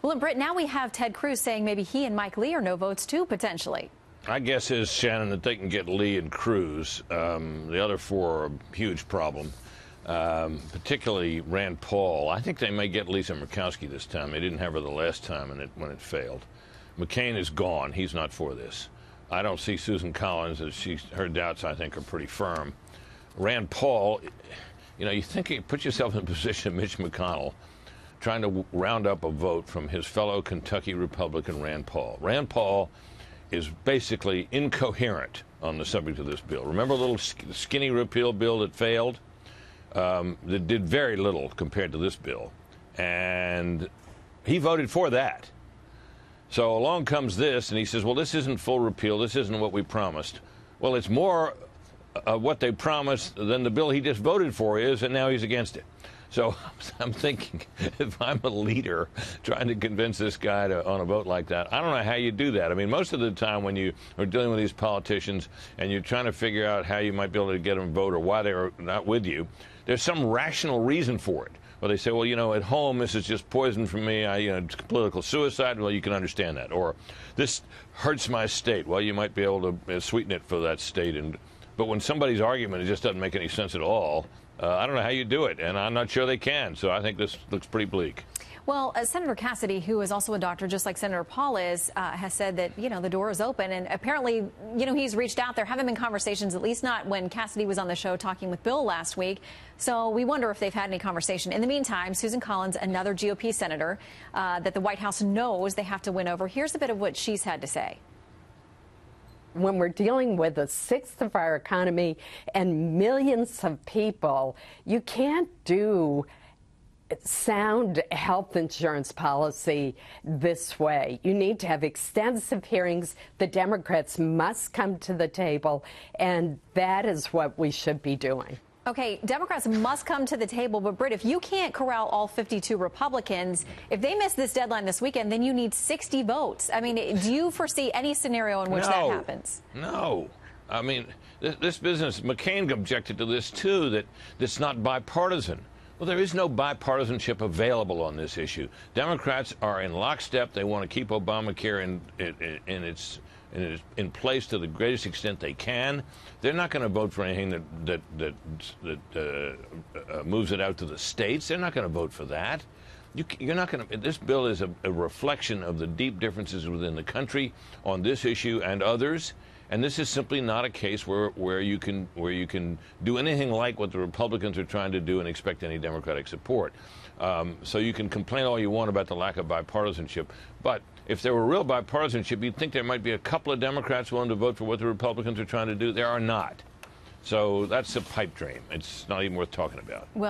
Well, and Britt, now we have Ted Cruz saying maybe he and Mike Lee are no votes too, potentially. My guess is, Shannon, that they can get Lee and Cruz. The other four are a huge problem, particularly Rand Paul. I think they may get Lisa Murkowski this time. They didn't have her the last time when it failed. McCain is gone. He's not for this. I don't see Susan Collins. Her doubts, I think, are pretty firm. Rand Paul, you put yourself in the position of Mitch McConnell trying to round up a vote from his fellow Kentucky Republican Rand Paul. Rand Paul is basically incoherent on the subject of this bill. Remember a little skinny repeal bill that failed? That did very little compared to this bill. And he voted for that. So along comes this, and he says, well, this isn't full repeal. This isn't what we promised. Well, it's more what they promised than the bill he just voted for is, and now he's against it. So I'm thinking, if I'm a leader trying to convince this guy on a vote like that, I don't know how you do that. I mean, most of the time when you are dealing with these politicians and you're trying to figure out how you might be able to get them to vote or why they're not with you, there's some rational reason for it. Well, they say, well, at home, this is just poison for me. It's political suicide. Well, you can understand that. Or this hurts my state. Well, you might be able to sweeten it for that state. But when somebody's argument, it just doesn't make any sense at all. I don't know how you do it, and I'm not sure they can. So I think this looks pretty bleak. Well, Senator Cassidy, who is also a doctor, just like Senator Paul is, has said that, the door is open. And apparently, he's reached out. There haven't been conversations, at least not when Cassidy was on the show talking with Bill last week. So we wonder if they've had any conversation. In the meantime, Susan Collins, another GOP senator that the White House knows they have to win over. Here's a bit of what she's had to say. When we're dealing with a sixth of our economy and millions of people, you can't do sound health insurance policy this way. You need to have extensive hearings. The Democrats must come to the table, and that is what we should be doing. Okay, Democrats must come to the table, but Britt, if you can't corral all 52 Republicans, if they miss this deadline this weekend, then you need 60 votes. I mean, do you foresee any scenario in which that happens? No. I mean, this business, McCain objected to this, too, that it's not bipartisan. Well, there is no bipartisanship available on this issue. Democrats are in lockstep. They want to keep Obamacare in place to the greatest extent they can. They're not going to vote for anything that moves it out to the states. They're not going to vote for that. You're not going to. This bill is a reflection of the deep differences within the country on this issue and others. And this is simply not a case where you can do anything like what the Republicans are trying to do and expect any Democratic support. So you can complain all you want about the lack of bipartisanship, but if there were real bipartisanship, you'd think there might be a couple of Democrats willing to vote for what the Republicans are trying to do. There are not. So that's a pipe dream. It's not even worth talking about. Well,